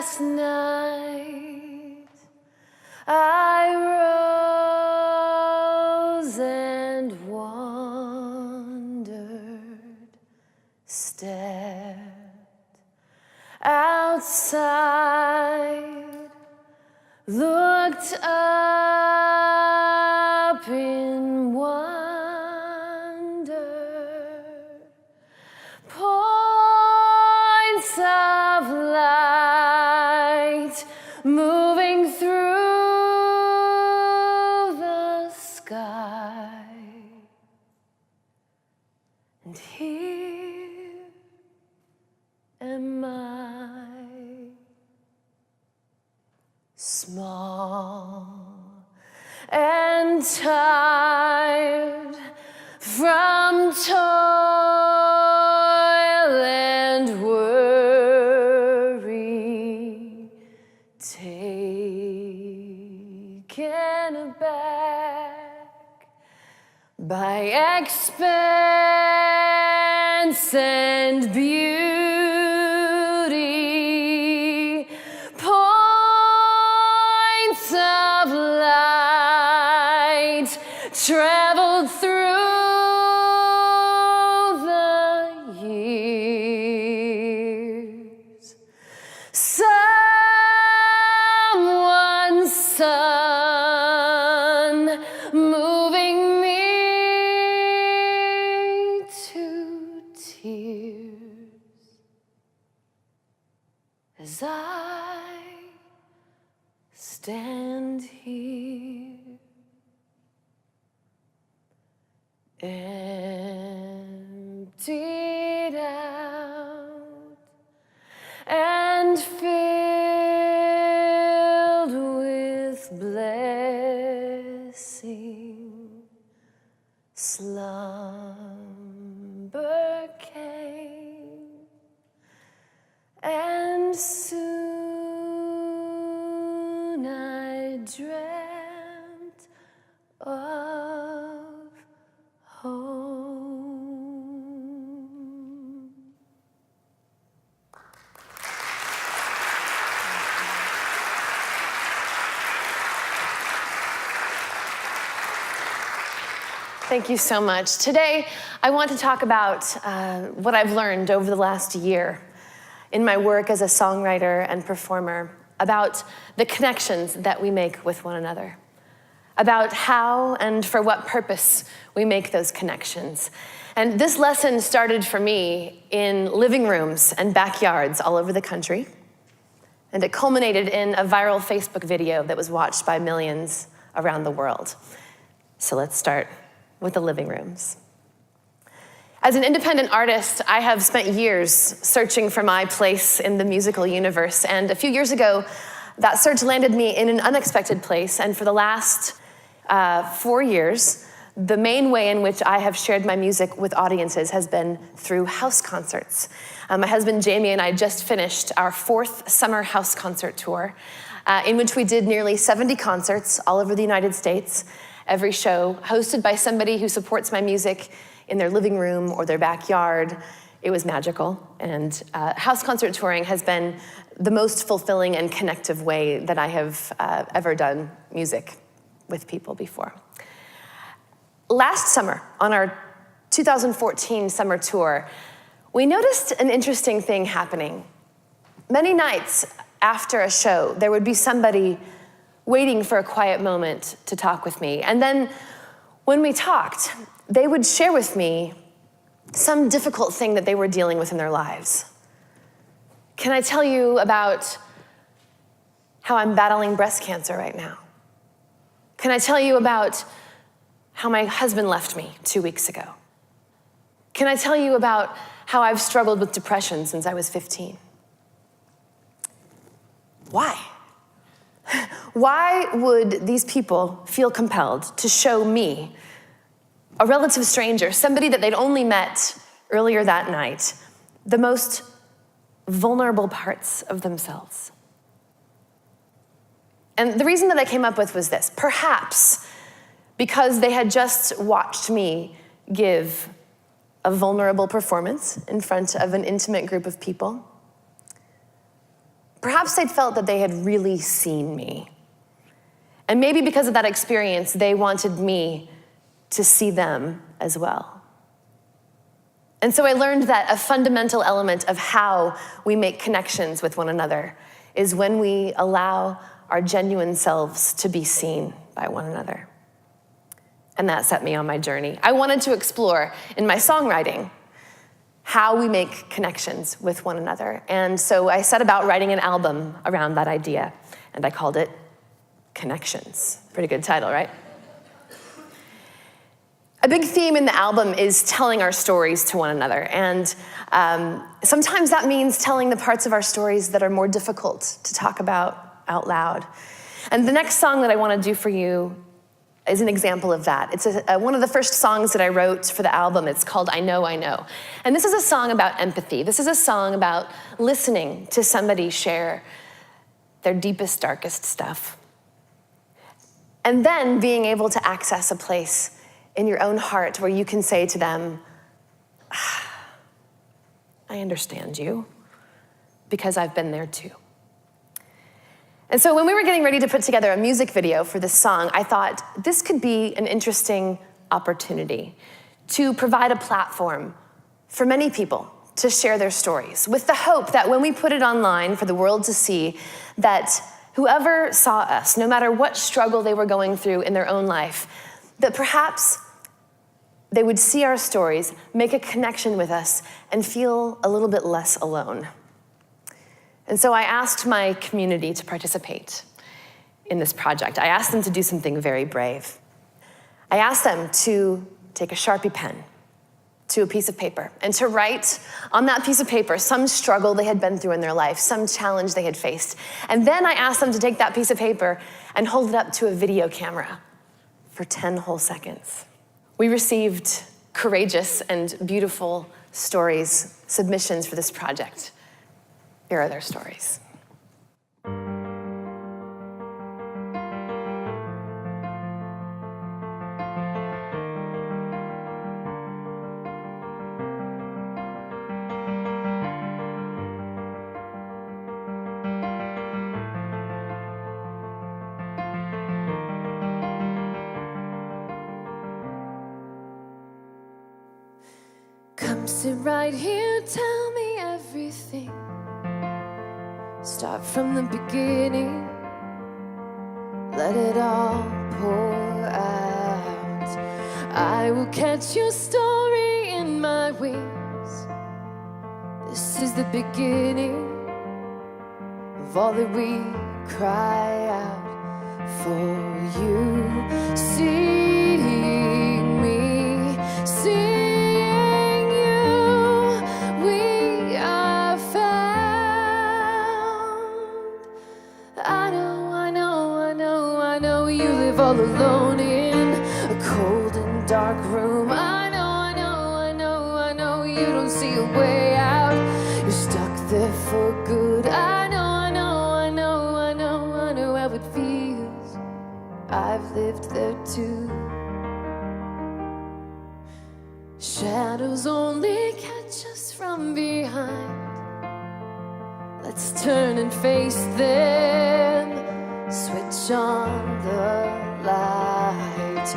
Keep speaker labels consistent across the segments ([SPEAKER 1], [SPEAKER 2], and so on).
[SPEAKER 1] last night I rose and wandered, stepped outside, looked up in wonder, points of light moving through the sky, and here am I, small and tired from toil and worry, taken aback by expense and beauty, points of light traveled through the years. Someone's son moving me to tears as I stand here, emptied out and filled with blessing. Slumber came, and soon I dreamt of home. Thank you so much. Today, I want to talk about what I've learned over the last year in my work as a songwriter and performer, about the connections that we make with one another, about how and for what purpose we make those connections. And this lesson started for me in living rooms and backyards all over the country, and it culminated in a viral Facebook video that was watched by millions around the world. So let's start with the living rooms. As an independent artist, I have spent years searching for my place in the musical universe, and a few years ago, that search landed me in an unexpected place, and for the last 4 years, the main way in which I have shared my music with audiences has been through house concerts. My husband Jamie and I just finished our 4th summer house concert tour, in which we did nearly 70 concerts all over the United States, every show hosted by somebody who supports my music in their living room or their backyard. It was magical, and house concert touring has been the most fulfilling and connective way that I have ever done music with people before. Last summer, on our 2014 summer tour, we noticed an interesting thing happening. Many nights after a show, there would be somebody waiting for a quiet moment to talk with me. And then when we talked, they would share with me some difficult thing that they were dealing with in their lives. Can I tell you about how I'm battling breast cancer right now? Can I tell you about how my husband left me 2 weeks ago? Can I tell you about how I've struggled with depression since I was 15? Why? Why would these people feel compelled to show me, a relative stranger, somebody that they'd only met earlier that night, the most vulnerable parts of themselves? And the reason that I came up with was this: perhaps because they had just watched me give a vulnerable performance in front of an intimate group of people. Perhaps they'd felt that they had really seen me. And maybe because of that experience, they wanted me to see them as well. And so I learned that a fundamental element of how we make connections with one another is when we allow our genuine selves to be seen by one another. And that set me on my journey. I wanted to explore in my songwriting how we make connections with one another. And so I set about writing an album around that idea, and I called it Connections. Pretty good title, right? A big theme in the album is telling our stories to one another, and sometimes that means telling the parts of our stories that are more difficult to talk about out loud. And the next song that I want to do for you is an example of that. It's one of the first songs that I wrote for the album. It's called I Know, I Know. And this is a song about empathy. This is a song about listening to somebody share their deepest, darkest stuff. And then being able to access a place in your own heart where you can say to them, I understand you, because I've been there too. And so when we were getting ready to put together a music video for this song, I thought this could be an interesting opportunity to provide a platform for many people to share their stories, with the hope that when we put it online for the world to see, that whoever saw us, no matter what struggle they were going through in their own life, that perhaps they would see our stories, make a connection with us, and feel a little bit less alone. And so I asked my community to participate in this project. I asked them to do something very brave. I asked them to take a Sharpie pen to a piece of paper and to write on that piece of paper some struggle they had been through in their life, some challenge they had faced. And then I asked them to take that piece of paper and hold it up to a video camera for 10 whole seconds. We received courageous and beautiful stories, submissions for this project. Here are their stories. Come sit right here, tell me everything. Start from the beginning, let it all pour out. I will catch your story in my wings. This is the beginning of all that we cry out for you. Seeing me, seeing you, we are found. I know, I know, I know, I know you live all alone in a cold and dark room. I know, I know, I know, I know you don't see a way out. You're stuck there for good. I know, I know, I know, I know, I know how it feels. I've lived there too. Shadows only catch us from behind. Let's turn and face them. Switch on the light.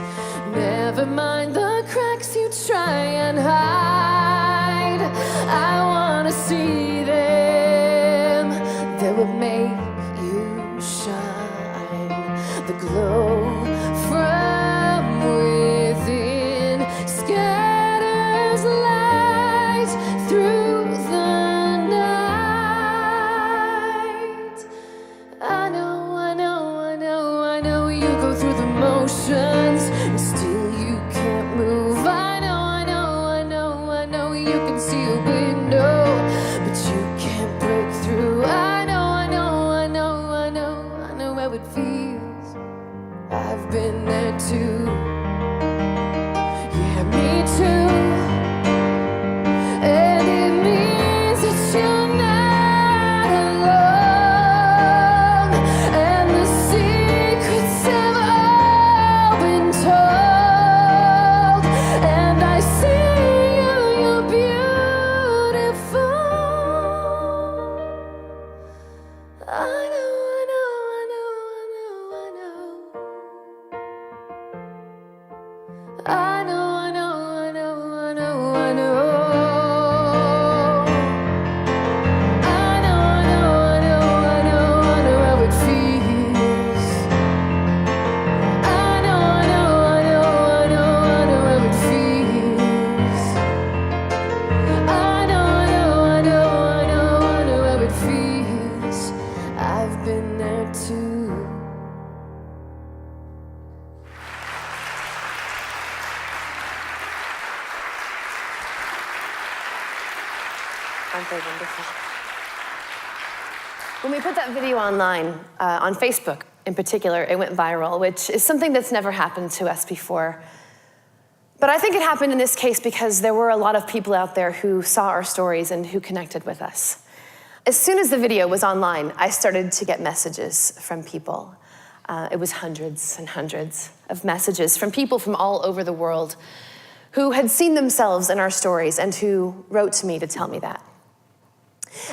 [SPEAKER 1] Never mind the cracks you try and hide. I wanna see them. They will make you shine. The glow from within scatters light through the night. I know, I know, I know, I know you go through the motions and still you can't move. I know, I know, I know, I know you can see a window, but you I know, I know, I know, I know, I know. I know, I know, I know, I know, I know how it feels. I know, I know, I know, I know, I know how it feels. I know, I know, I know, I know, I know how it feels. I've been there too. Aren't they wonderful? When we put that video online, on Facebook in particular, it went viral, which is something that's never happened to us before. But I think it happened in this case because there were a lot of people out there who saw our stories and who connected with us. As soon as the video was online, I started to get messages from people. It was hundreds and hundreds of messages from people from all over the world who had seen themselves in our stories and who wrote to me to tell me that.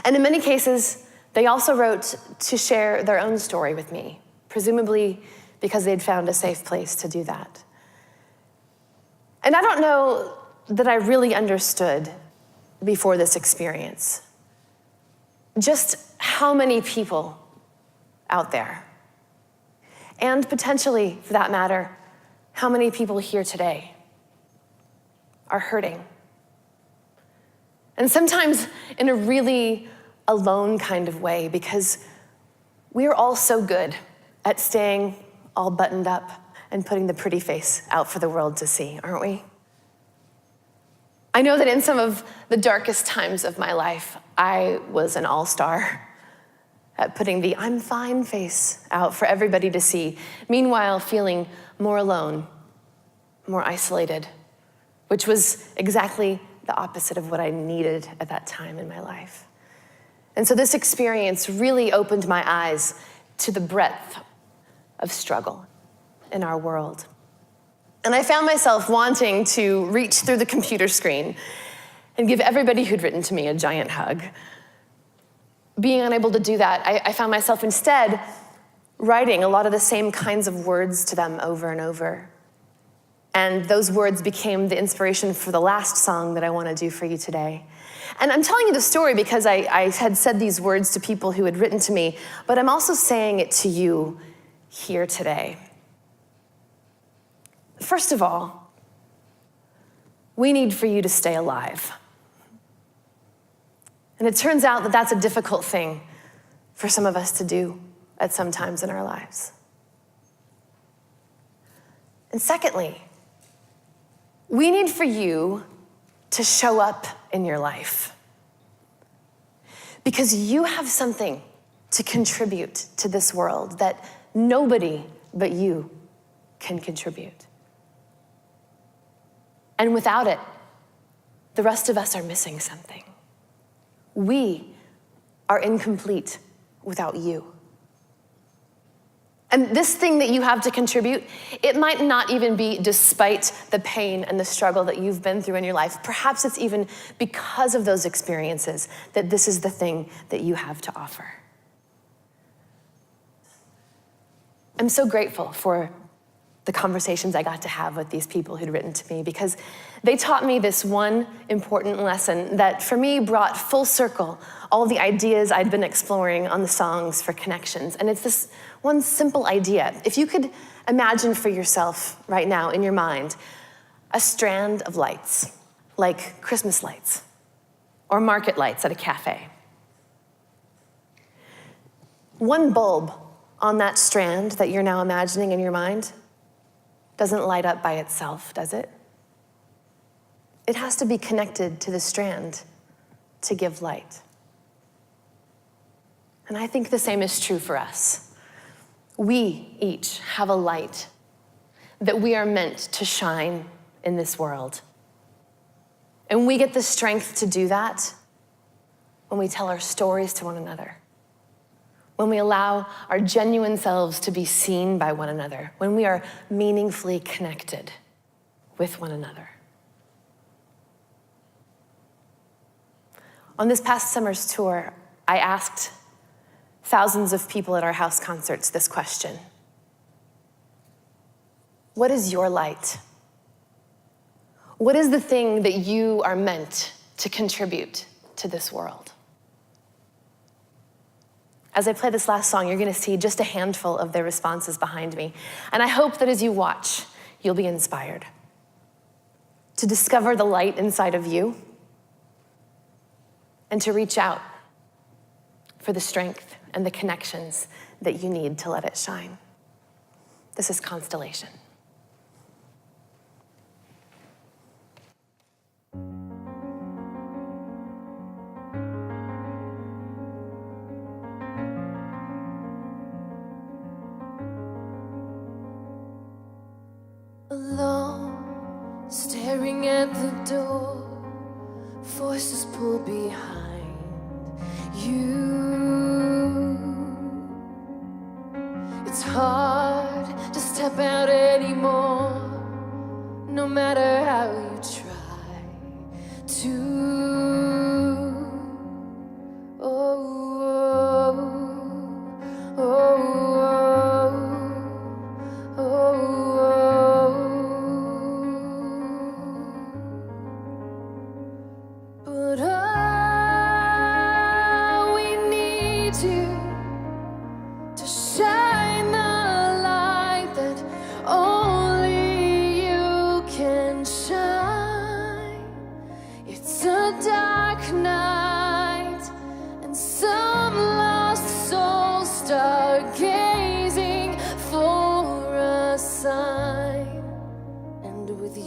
[SPEAKER 1] And in many cases, they also wrote to share their own story with me, presumably because they'd found a safe place to do that. And I don't know that I really understood before this experience just how many people out there, and potentially, for that matter, how many people here today are hurting. And sometimes in a really alone kind of way, because we're all so good at staying all buttoned up and putting the pretty face out for the world to see, aren't we? I know that in some of the darkest times of my life, I was an all-star at putting the I'm fine face out for everybody to see, meanwhile feeling more alone, more isolated, which was exactly the opposite of what I needed at that time in my life. And so this experience really opened my eyes to the breadth of struggle in our world. And I found myself wanting to reach through the computer screen and give everybody who'd written to me a giant hug. Being unable to do that, I found myself instead writing a lot of the same kinds of words to them over and over. And those words became the inspiration for the last song that I want to do for you today. And I'm telling you the story because I had said these words to people who had written to me, but I'm also saying it to you here today. First of all, we need for you to stay alive. And it turns out that that's a difficult thing for some of us to do at some times in our lives. And secondly, we need for you to show up in your life. Because you have something to contribute to this world that nobody but you can contribute. And without it, the rest of us are missing something. We are incomplete without you. And this thing that you have to contribute, it might not even be despite the pain and the struggle that you've been through in your life. Perhaps it's even because of those experiences that this is the thing that you have to offer. I'm so grateful for the conversations I got to have with these people who'd written to me because they taught me this one important lesson that for me brought full circle all the ideas I'd been exploring on the songs for connections. And it's this one simple idea. If you could imagine for yourself right now in your mind a strand of lights, like Christmas lights or market lights at a cafe. One bulb on that strand that you're now imagining in your mind doesn't light up by itself, does it? It has to be connected to the strand to give light. And I think the same is true for us. We each have a light that we are meant to shine in this world. And we get the strength to do that when we tell our stories to one another, when we allow our genuine selves to be seen by one another, when we are meaningfully connected with one another. On this past summer's tour, I asked thousands of people at our house concerts this question. What is your light What is the thing that you are meant to contribute to this world? As I play this last song, you're going to see just a handful of their responses behind me. And I hope that as you watch, you'll be inspired to discover the light inside of you and to reach out for the strength and the connections that you need to let it shine. This is Constellation.
[SPEAKER 2] Alone, staring at the door, forces pull behind you. It's hard to step out anymore, no matter how you try to.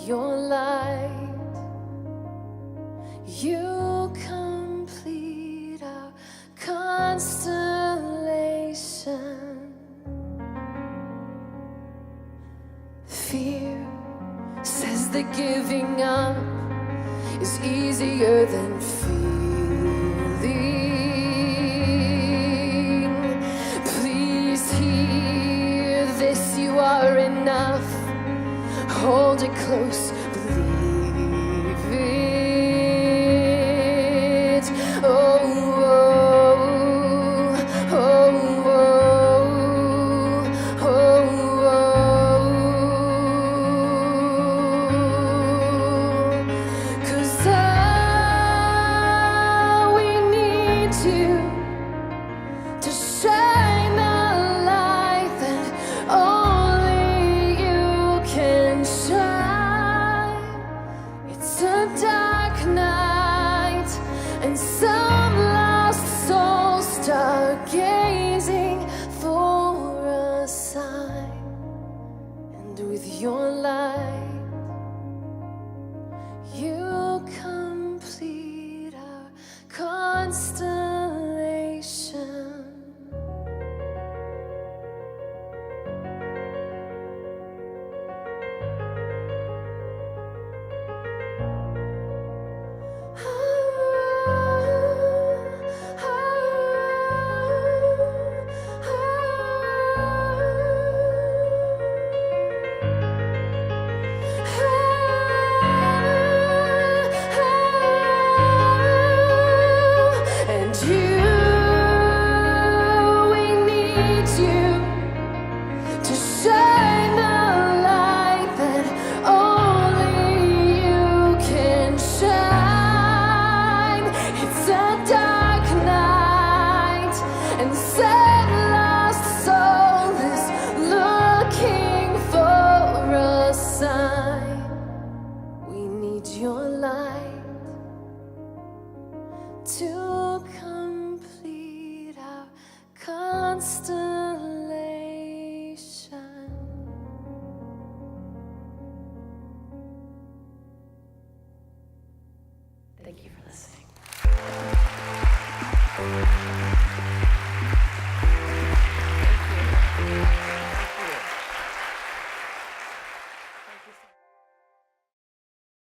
[SPEAKER 2] Your light, you complete our constellation. Fear says that giving up is easier than feeling. Please hear this, you are enough. Hold it close, believe it. Oh, oh, oh, oh, oh, oh. 'Cause we need you to shine the light that dark night, and some lost souls stargazing for a sign. And with your light, you complete our constellation. Your light to complete our constellation.
[SPEAKER 1] Thank you for listening.